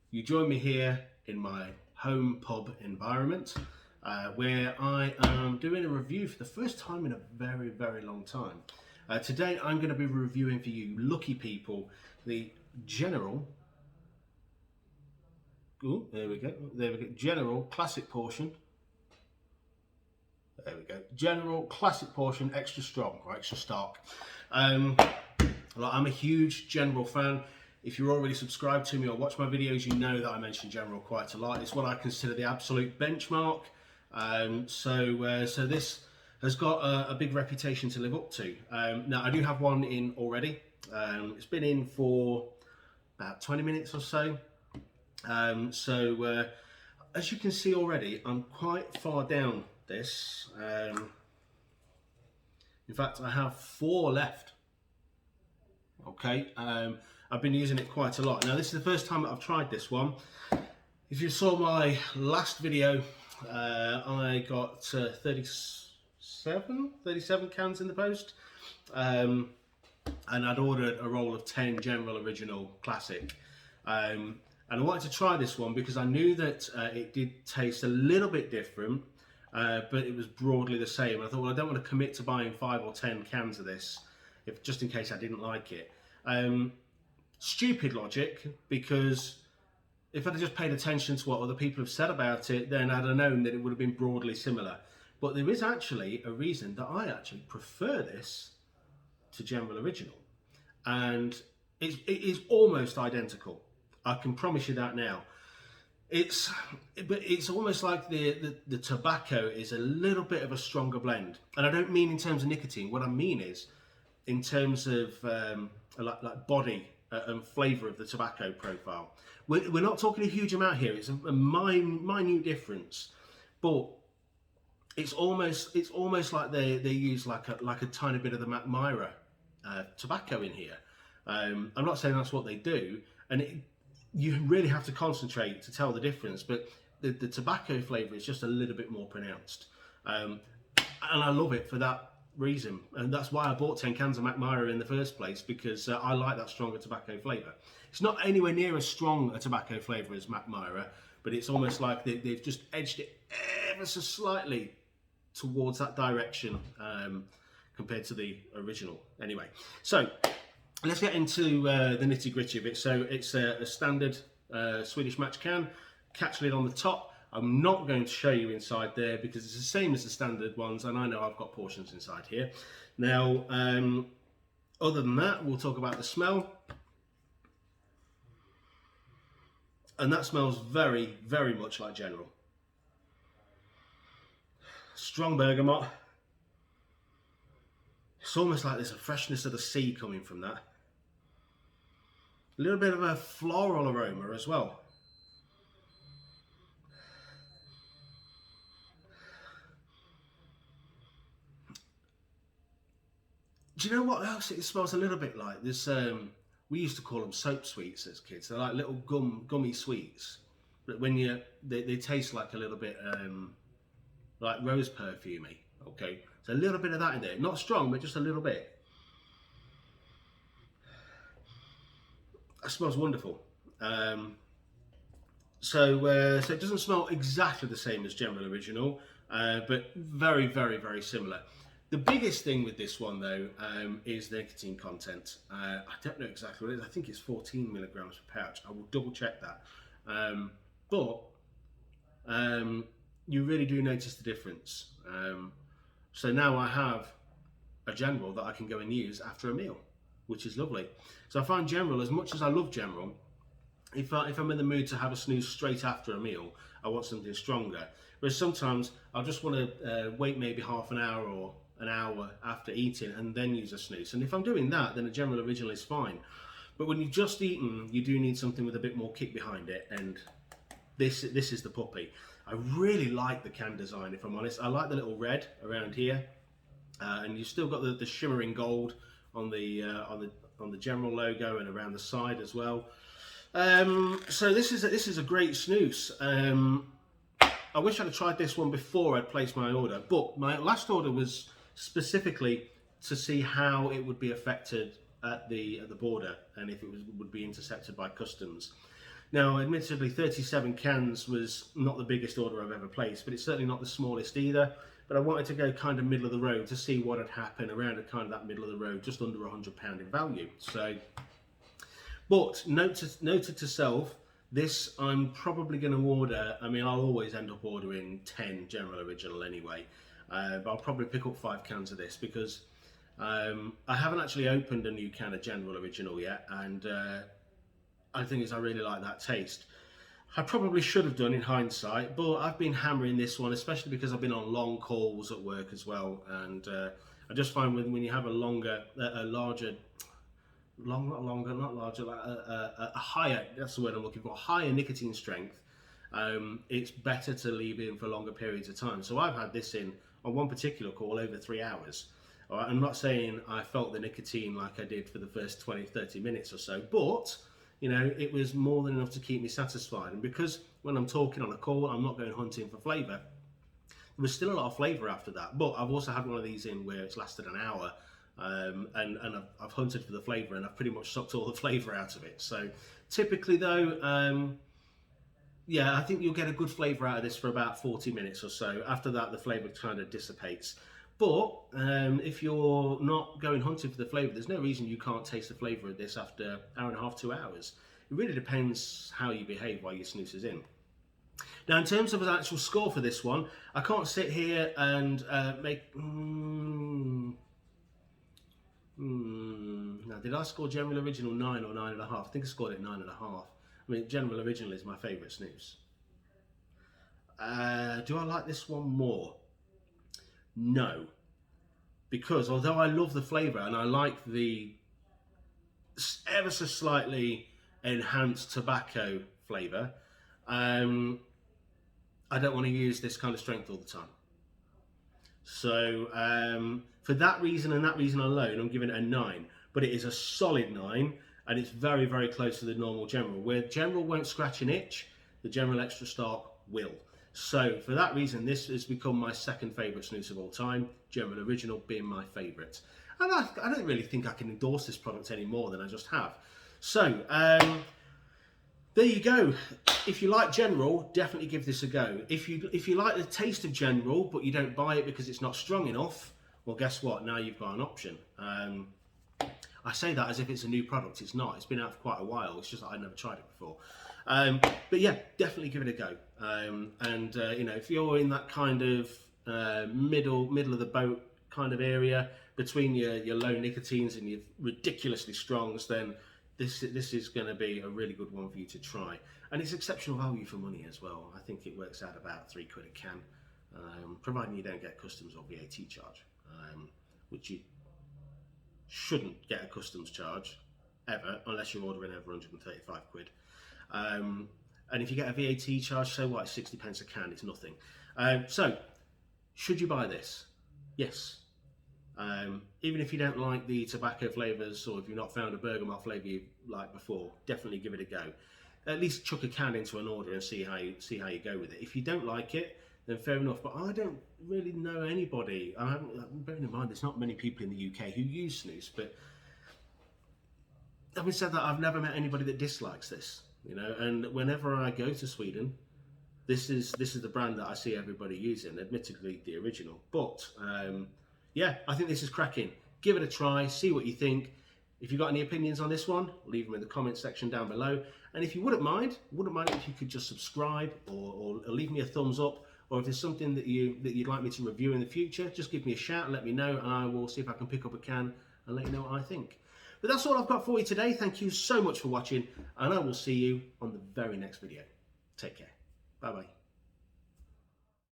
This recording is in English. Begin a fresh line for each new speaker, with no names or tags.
You join me here in my home pub environment where I am doing a review for the first time in a very, very long time. Today I'm going to be reviewing for you lucky people the General, there we go, General Classic Portion. There we go. General Classic Portion Extra Strong or Extra Stark. I'm a huge General fan. If you're already subscribed to me or watch my videos, you know that I mention General quite a lot. It's what I consider the absolute benchmark. So this has got a big reputation to live up to. Now, I do have one in already. It's been in for about 20 minutes or so. As you can see already, I'm quite far down this. In fact, I have 4 left. Okay, I've been using it quite a lot. Now, this is the first time that I've tried this one. If you saw my last video, I got 37 cans in the post. And I'd ordered a roll of 10 General Original Classic. And I wanted to try this one because I knew that it did taste a little bit different, but it was broadly the same. I thought, well, I don't want to commit to buying 5 or 10 cans of this, just in case I didn't like it. Stupid logic, because if I'd have just paid attention to what other people have said about it, then I'd have known that it would have been broadly similar. But there is actually a reason that I actually prefer this to General Original, and it is almost identical. I can promise you that now. But it's almost like the tobacco is a little bit of a stronger blend, and I don't mean in terms of nicotine. What I mean is in terms of like body and flavour of the tobacco profile. We're not talking a huge amount here. It's a minute difference, but it's almost like they use like a tiny bit of the Myra tobacco in here. I'm not saying that's what they do, and you really have to concentrate to tell the difference, but the tobacco flavour is just a little bit more pronounced, and I love it for that reason, and that's why I bought 10 cans of Myra in the first place, because I like that stronger tobacco flavour. It's not anywhere near as strong a tobacco flavour as Myra, but it's almost like they've just edged it ever so slightly towards that direction compared to the original. Anyway, so let's get into the nitty gritty of it. So it's a standard Swedish Match can, catch lid on the top. I'm not going to show you inside there because it's the same as the standard ones, and I know I've got portions inside here. Now, other than that, we'll talk about the smell. And that smells very, very much like General. Strong bergamot. It's almost like there's a freshness of the sea coming from that. A little bit of a floral aroma as well. Do you know what else it smells a little bit like? There's we used to call them soap sweets as kids. They're like little gummy sweets, but when they taste like a little bit like rose perfumey. Okay, so a little bit of that in there, not strong, but just a little bit. That smells wonderful. So it doesn't smell exactly the same as General Original, but very, very, very similar. The biggest thing with this one, though, is the nicotine content. I don't know exactly what it is. I think it's 14 milligrams per pouch. I will double check that. But you really do notice the difference. So now I have a General that I can go and use after a meal, which is lovely. So I find General, as much as I love General, if I'm in the mood to have a snooze straight after a meal, I want something stronger. Whereas sometimes I'll just want to wait maybe half an hour or an hour after eating and then use a snooze. And if I'm doing that, then a General Original is fine. But when you've just eaten, you do need something with a bit more kick behind it, and this is the puppy. I really like the can design, if I'm honest. I like the little red around here, and you've still got the shimmering gold on the General logo and around the side as well. So this is a great snooze. I wish I'd have tried this one before I'd placed my order, but my last order was specifically to see how it would be affected at the border and if it would be intercepted by customs. Now, admittedly, 37 cans was not the biggest order I've ever placed, but it's certainly not the smallest either. But I wanted to go kind of middle of the road to see what had happened around kind of that middle of the road, just under £100 in value. So, but noted to self, this I'm probably going to order. I mean, I'll always end up ordering 10 General Original anyway, but I'll probably pick up 5 cans of this because I haven't actually opened a new can of General Original yet, and I think I really like that taste. I probably should have done in hindsight, but I've been hammering this one, especially because I've been on long calls at work as well, and I just find when you have a higher, that's the word I'm looking for, higher nicotine strength, it's better to leave it in for longer periods of time. So I've had this in, on one particular call, over 3 hours. All right, I'm not saying I felt the nicotine like I did for the first 20-30 minutes or so, but you know, it was more than enough to keep me satisfied. And because when I'm talking on a call, I'm not going hunting for flavour, there was still a lot of flavour after that. But I've also had one of these in where it's lasted an hour, and I've hunted for the flavour, and I've pretty much sucked all the flavour out of it. So typically though, yeah, I think you'll get a good flavour out of this for about 40 minutes or so. After that, the flavour kind of dissipates. But if you're not going hunting for the flavour, there's no reason you can't taste the flavour of this after an hour and a half, 2 hours. It really depends how you behave while your snus is in. Now, in terms of an actual score for this one, I can't sit here and make... Now, did I score General Original 9 or 9.5? I think I scored it 9.5. I mean, General Original is my favourite snus. Do I like this one more? No, because although I love the flavour and I like the ever so slightly enhanced tobacco flavour, I don't want to use this kind of strength all the time. So for that reason and that reason alone, I'm giving it a 9, but it is a solid 9, and it's very, very close to the normal General. Where General won't scratch an itch, the General Extra Stark will. So for that reason, this has become my second favourite snus of all time, General Original being my favourite. And I don't really think I can endorse this product any more than I just have. So there you go. If you like General, definitely give this a go. If you like the taste of General, but you don't buy it because it's not strong enough, well, guess what? Now you've got an option. I say that as if it's a new product. It's not. It's been out for quite a while. It's just that I've never tried it before. But yeah, definitely give it a go. You know, if you're in that kind of middle of the boat kind of area between your low nicotines and your ridiculously strongs, then this is going to be a really good one for you to try. And it's exceptional value for money as well. I think it works out about £3 a can, providing you don't get customs or VAT charge, which you shouldn't get a customs charge ever unless you're ordering over 135 quid. And if you get a VAT charge, so what, 60 pence a can, it's nothing. So, should you buy this? Yes. Even if you don't like the tobacco flavours, or if you've not found a bergamot flavour you like before, definitely give it a go. At least chuck a can into an order and see how you go with it. If you don't like it, then fair enough. But I don't really know anybody. Bearing in mind, there's not many people in the UK who use snus, but having said that, I've never met anybody that dislikes this. You know, and whenever I go to Sweden, this is the brand that I see everybody using. Admittedly, the original, but yeah, I think this is cracking. Give it a try, see what you think. If you've got any opinions on this one, leave them in the comment section down below. And if you wouldn't mind if you could just subscribe or leave me a thumbs up, or if there's something that you'd like me to review in the future, just give me a shout and let me know, and I will see if I can pick up a can and let you know what I think. But that's all I've got for you today. Thank you so much for watching, and I will see you on the very next video. Take care. Bye-bye.